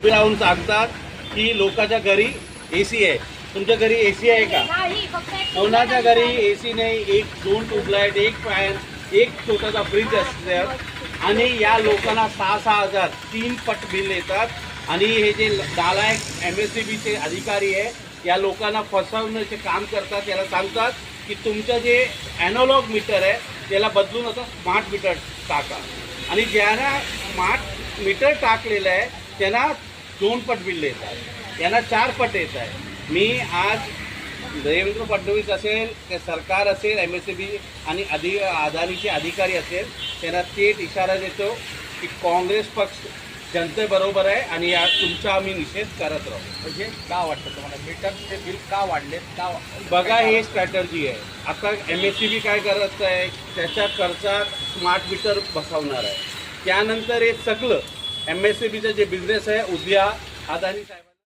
उभी राहून सांगतात की लोकांच्या घरी एसी आहे. तुमच्या घरी एसी आहे का? कोणाच्या घरी एसी नाही. एक 2 ट्यूबलाईट, एक फॅन, एक छोटासा फ्रीज असते आणि या लोकांना 6,000 3 पट बिल येतात. आणि हे जे नालायक MSEBचे अधिकारी आहे या लोकांना फसवण्याचे काम करतात. याला सांगतात की तुमचं जे ॲनालॉग मीटर आहे त्याला बदलून आता स्मार्ट मीटर टाका. आणि ज्यांना स्मार्ट मीटर टाकलेलं आहे त्यांना 2 पट बिल येतात, यांना 4 पट येत आहे. मी आज देवेंद्र फडणवीस असेल, ते सरकार असेल, MSEB आणि अदानीचे अधिकारी असेल त्यांना थेट इशारा देतो की काँग्रेस पक्ष जनतेबरोबर आहे आणि या तुमचा आम्ही निषेध करत राहू. म्हणजे का वाटतं तुम्हाला मीटरचे बिल का वाढलेत? का बघा, हे स्ट्रॅटर्जी आहे. आता MSEB काय करत आहे, त्याच्या खर्चात स्मार्ट मीटर बसवणार आहे. त्यानंतर हे सगळं MSEBचं जे बिझनेस आहे उद्या अदानी साहेब